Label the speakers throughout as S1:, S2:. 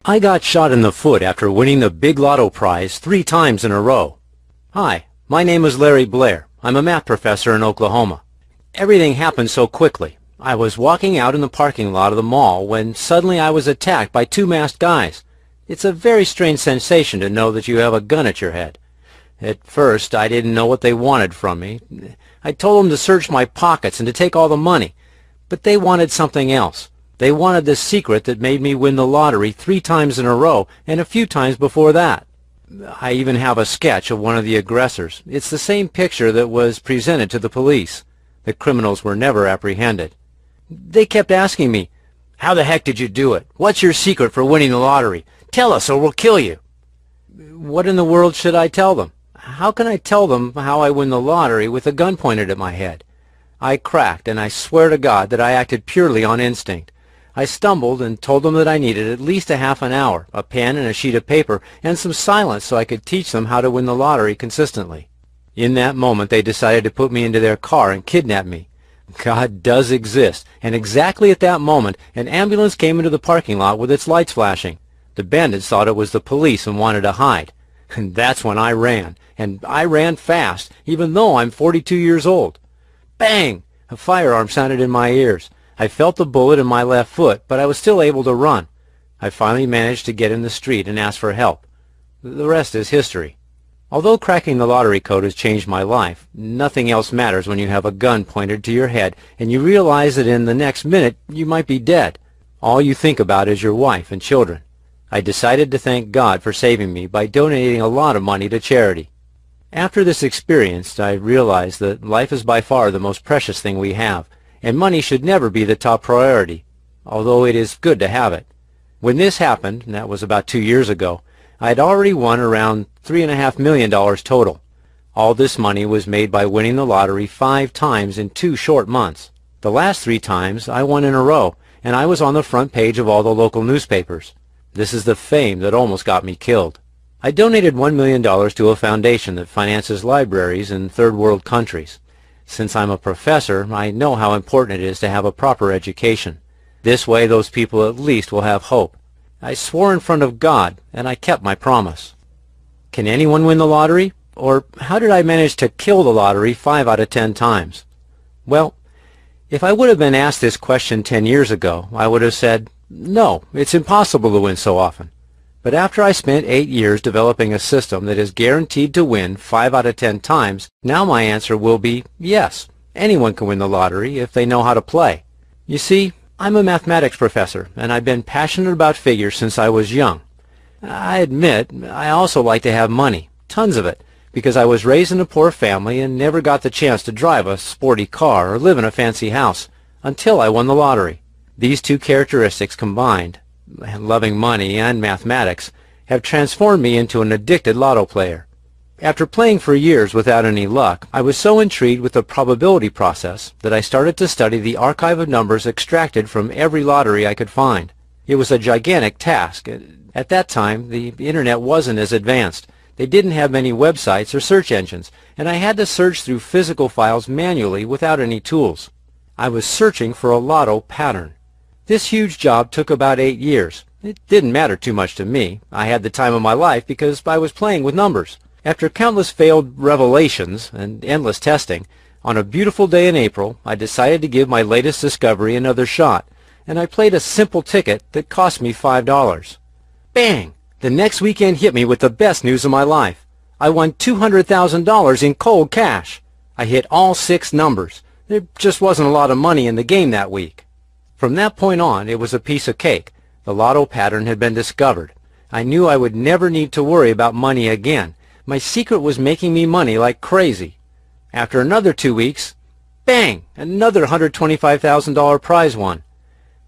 S1: I got shot in the foot after winning the Big Lotto prize 3 times in a row. Hi, my name is Larry Blair. I'm a math professor in Oklahoma. Everything happened so quickly. I was walking out in the parking lot of the mall when suddenly I was attacked by 2 masked guys. It's a very strange sensation to know that you have a gun at your head. At first, I didn't know what they wanted from me. I told them to search my pockets and to take all the money. But they wanted something else. They wanted the secret that made me win the lottery 3 times in a row and a few times before that. I even have a sketch of one of the aggressors. It's the same picture that was presented to the police. The criminals were never apprehended. They kept asking me, "How the heck did you do it? What's your secret for winning the lottery? Tell us or we'll kill you." What in the world should I tell them? How can I tell them how I win the lottery with a gun pointed at my head? I cracked, and I swear to God that I acted purely on instinct. I stumbled and told them that I needed at least a half an hour, a pen and a sheet of paper, and some silence so I could teach them how to win the lottery consistently. In that moment, they decided to put me into their car and kidnap me. God does exist, and exactly at that moment, an ambulance came into the parking lot with its lights flashing. The bandits thought it was the police and wanted to hide. And that's when I ran, and I ran fast, even though I'm 42 years old. Bang! A firearm sounded in my ears. I felt the bullet in my left foot, but I was still able to run. I finally managed to get in the street and ask for help. The rest is history. Although cracking the lottery code has changed my life, nothing else matters when you have a gun pointed to your head and you realize that in the next minute you might be dead. All you think about is your wife and children. I decided to thank God for saving me by donating a lot of money to charity. After this experience, I realized that life is by far the most precious thing we have, and money should never be the top priority, although it is good to have it. When this happened, and that was about 2 years ago, I had already won around $3.5 million total. All this money was made by winning the lottery 5 times in 2 short months. The last 3 times I won in a row, and I was on the front page of all the local newspapers. This is the fame that almost got me killed. I donated $1 million to a foundation that finances libraries in third world countries. Since I'm a professor, I know how important it is to have a proper education. This way those people at least will have hope. I swore in front of God, and I kept my promise. Can anyone win the lottery? Or how did I manage to kill the lottery 5 out of 10 times? Well, if I would have been asked this question 10 years ago, I would have said, no, it's impossible to win so often. But after I spent 8 years developing a system that is guaranteed to win 5 out of 10 times, now my answer will be yes, anyone can win the lottery if they know how to play. You see, I'm a mathematics professor, and I've been passionate about figures since I was young. I admit I also like to have money, tons of it, because I was raised in a poor family and never got the chance to drive a sporty car or live in a fancy house until I won the lottery. These 2 characteristics combined, loving money and mathematics, have transformed me into an addicted lotto player. After playing for years without any luck, I was so intrigued with the probability process that I started to study the archive of numbers extracted from every lottery I could find. It was a gigantic task. At that time, the internet wasn't as advanced. They didn't have many websites or search engines, and I had to search through physical files manually without any tools. I was searching for a lotto pattern. This huge job took about 8 years. It didn't matter too much to me. I had the time of my life because I was playing with numbers. After countless failed revelations and endless testing, on a beautiful day in April, I decided to give my latest discovery another shot, and I played a simple ticket that cost me $5. Bang! The next weekend hit me with the best news of my life. I won $200,000 in cold cash. I hit all 6 numbers. There just wasn't a lot of money in the game that week. From that point on, it was a piece of cake. The lotto pattern had been discovered. I knew I would never need to worry about money again. My secret was making me money like crazy. After another 2 weeks, bang! Another $125,000 prize won.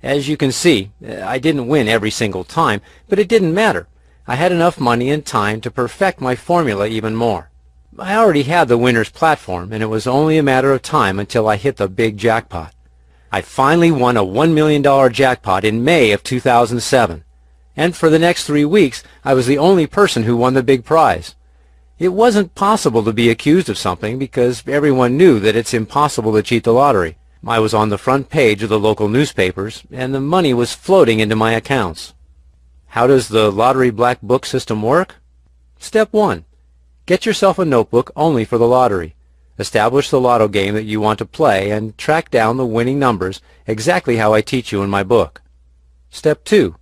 S1: As you can see, I didn't win every single time, but it didn't matter. I had enough money and time to perfect my formula even more. I already had the winner's platform, and it was only a matter of time until I hit the big jackpot. I finally won a $1 million jackpot in May of 2007. And for the next 3 weeks, I was the only person who won the big prize. It wasn't possible to be accused of something because everyone knew that it's impossible to cheat the lottery. I was on the front page of the local newspapers, and the money was floating into my accounts. How does the lottery black book system work? Step 1. Get yourself a notebook only for the lottery. Establish the lotto game that you want to play and track down the winning numbers exactly how I teach you in my book. Step 2.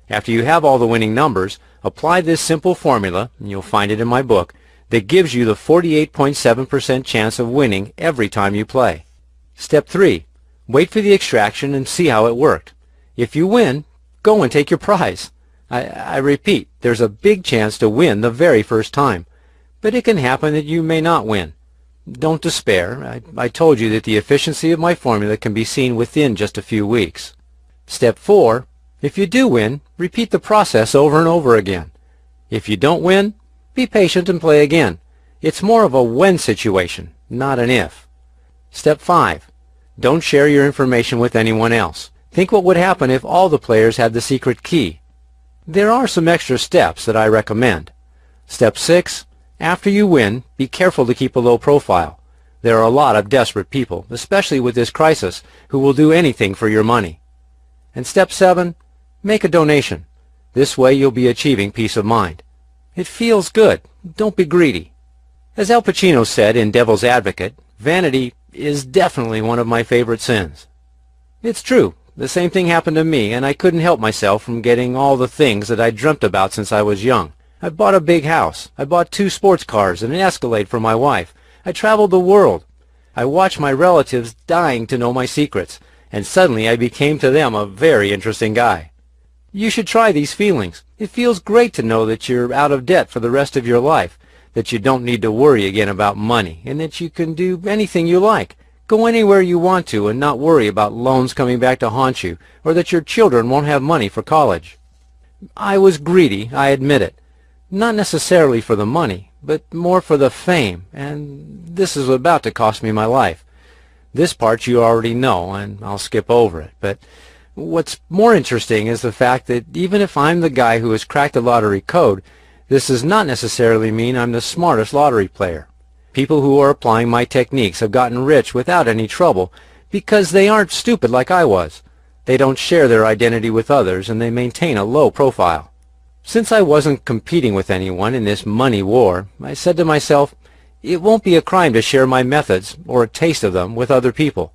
S1: After you have all the winning numbers, apply this simple formula, and you'll find it in my book, that gives you the 48.7% chance of winning every time you play. Step 3. Wait for the extraction and see how it worked. If you win, go and take your prize. I repeat, there's a big chance to win the very first time, but it can happen that you may not win. Don't despair. I told you that the efficiency of my formula can be seen within just a few weeks. Step 4. If you do win, repeat the process over and over again. If you don't win, be patient and play again. It's more of a when situation, not an if. Step 5. Don't share your information with anyone else. Think what would happen if all the players had the secret key. There are some extra steps that I recommend. Step 6. After you win, be careful to keep a low profile. There are a lot of desperate people, especially with this crisis, who will do anything for your money. And Step 7. Make a donation. This way you'll be achieving peace of mind. It feels good. Don't be greedy. As Al Pacino said in Devil's Advocate, vanity is definitely one of my favorite sins. It's true. The same thing happened to me, and I couldn't help myself from getting all the things that I dreamt about since I was young. I bought a big house. I bought 2 sports cars and an Escalade for my wife. I traveled the world. I watched my relatives dying to know my secrets, and suddenly I became to them a very interesting guy. You should try these feelings. It feels great to know that you're out of debt for the rest of your life, that you don't need to worry again about money, and that you can do anything you like. Go anywhere you want to and not worry about loans coming back to haunt you, or that your children won't have money for college. I was greedy, I admit it. Not necessarily for the money, but more for the fame, and this is about to cost me my life. This part you already know, and I'll skip over it, but what's more interesting is the fact that even if I'm the guy who has cracked the lottery code, this does not necessarily mean I'm the smartest lottery player. People who are applying my techniques have gotten rich without any trouble because they aren't stupid like I was. They don't share their identity with others, and they maintain a low profile. Since I wasn't competing with anyone in this money war, I said to myself, it won't be a crime to share my methods, or a taste of them, with other people.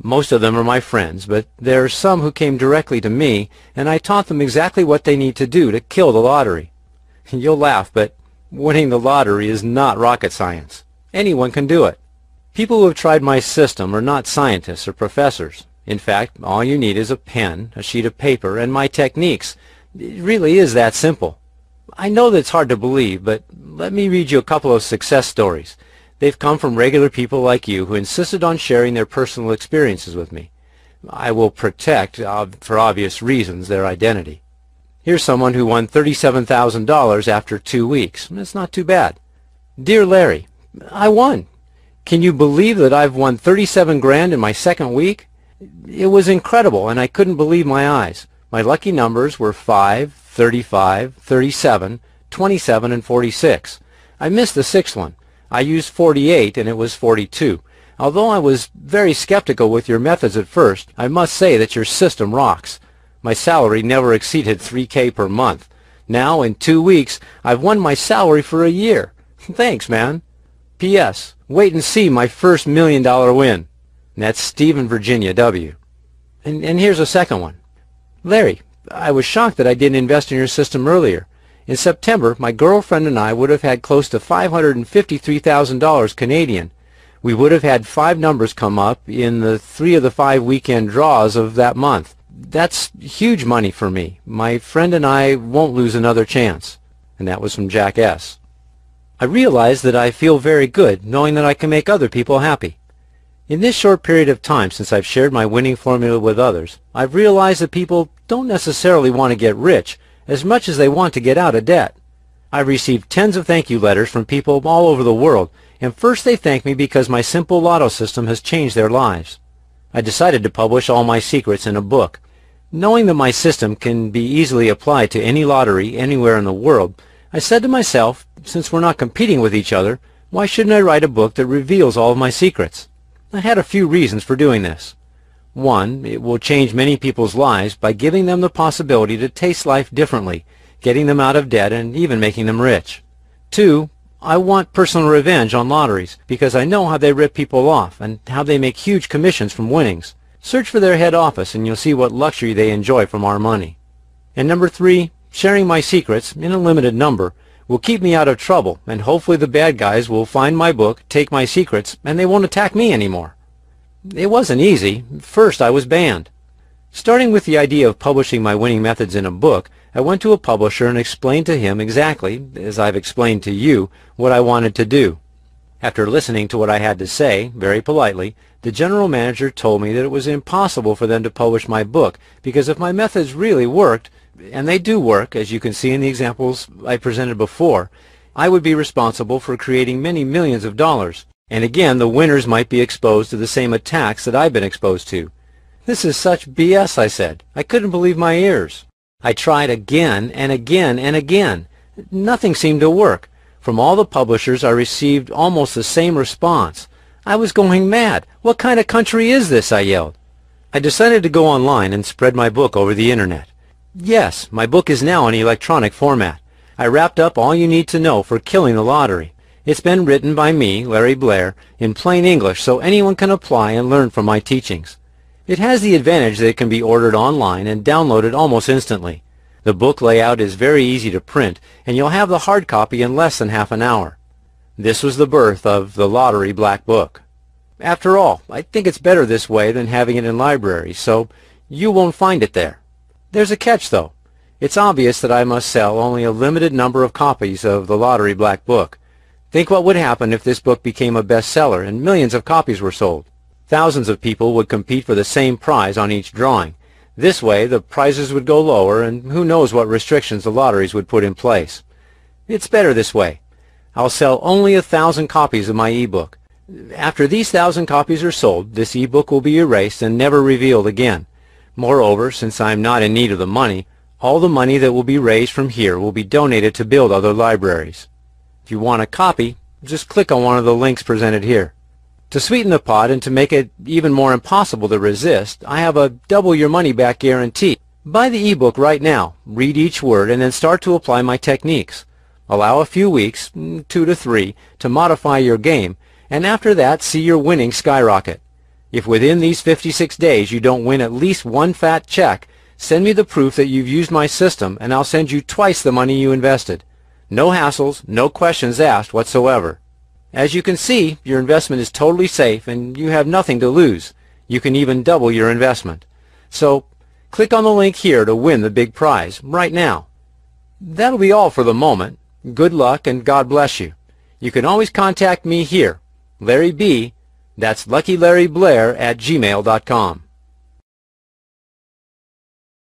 S1: Most of them are my friends, but there are some who came directly to me, and I taught them exactly what they need to do to kill the lottery. You'll laugh, but winning the lottery is not rocket science. Anyone can do it. People who have tried my system are not scientists or professors. In fact, all you need is a pen, a sheet of paper, and my techniques. It really is that simple. I know that it's hard to believe, but let me read you a couple of success stories. They've come from regular people like you who insisted on sharing their personal experiences with me. I will protect, for obvious reasons, their identity. Here's someone who won $37,000 after 2 weeks. That's not too bad. Dear Larry, I won. Can you believe that I've won 37 grand in my second week? It was incredible, and I couldn't believe my eyes. My lucky numbers were 5, 35, 37, 27, and 46. I missed the 6th one. I used 48, and it was 42. Although I was very skeptical with your methods at first, I must say that your system rocks. My salary never exceeded $3,000 per month. Now, in 2 weeks, I've won my salary for a year. Thanks, man. P.S. Wait and see my first $1 million win. And that's Stephen Virginia W. And here's a second one. Larry, I was shocked that I didn't invest in your system earlier. In September, my girlfriend and I would have had close to $553,000 Canadian. We would have had 5 numbers come up in the 3 of the 5 weekend draws of that month. That's huge money for me. My friend and I won't lose another chance. And that was from Jack S. I realize that I feel very good knowing that I can make other people happy. In this short period of time since I've shared my winning formula with others, I've realized that people don't necessarily want to get rich as much as they want to get out of debt. I've received tens of thank you letters from people all over the world, and first they thank me because my simple lotto system has changed their lives. I decided to publish all my secrets in a book. Knowing that my system can be easily applied to any lottery anywhere in the world, I said to myself, since we're not competing with each other, why shouldn't I write a book that reveals all of my secrets? I had a few reasons for doing this. 1, it will change many people's lives by giving them the possibility to taste life differently getting them out of debt and even making them rich. 2, I want personal revenge on lotteries because I know how they rip people off and how they make huge commissions from winnings. Search for their head office and you'll see what luxury they enjoy from our money. And number 3, sharing my secrets, in a limited number, will keep me out of trouble, and hopefully the bad guys will find my book, take my secrets, and they won't attack me anymore. It wasn't easy. First I was banned. Starting with the idea of publishing my winning methods in a book, I went to a publisher and explained to him exactly, as I've explained to you, what I wanted to do. After listening to what I had to say, very politely, the general manager told me that it was impossible for them to publish my book because if my methods really worked, and they do work, as you can see in the examples I presented before, I would be responsible for creating many millions of dollars. And again, the winners might be exposed to the same attacks that I've been exposed to. This is such BS, I said. I couldn't believe my ears. I tried again and again and again. Nothing seemed to work. From all the publishers, I received almost the same response. I was going mad. What kind of country is this? I yelled. I decided to go online and spread my book over the internet. Yes, my book is now in electronic format. I wrapped up all you need to know for killing the lottery. It's been written by me, Larry Blair, in plain English so anyone can apply and learn from my teachings. It has the advantage that it can be ordered online and downloaded almost instantly. The book layout is very easy to print, and you'll have the hard copy in less than half an hour. This was the birth of the Lottery Black Book. After all, I think it's better this way than having it in libraries, so you won't find it there. There's a catch, though. It's obvious that I must sell only a limited number of copies of the Lottery Black Book. Think what would happen if this book became a bestseller and millions of copies were sold. Thousands of people would compete for the same prize on each drawing. This way, the prizes would go lower, and who knows what restrictions the lotteries would put in place. It's better this way. I'll sell only 1,000 copies of my ebook. After these 1,000 copies are sold, this ebook will be erased and never revealed again. Moreover, since I'm not in need of the money, all the money that will be raised from here will be donated to build other libraries. If you want a copy, just click on one of the links presented here. To sweeten the pot and to make it even more impossible to resist, I have a double your money back guarantee. Buy the ebook right now, read each word, and then start to apply my techniques. Allow a few weeks, 2 to 3, to modify your game, and after that see your winnings skyrocket. If within these 56 days you don't win at least one fat check, send me the proof that you've used my system and I'll send you twice the money you invested. No hassles, no questions asked whatsoever. As you can see, your investment is totally safe and you have nothing to lose. You can even double your investment. So, click on the link here to win the big prize right now. That'll be all for the moment. Good luck and God bless you. You can always contact me here, Larry B. That's LuckyLarryBlair@gmail.com.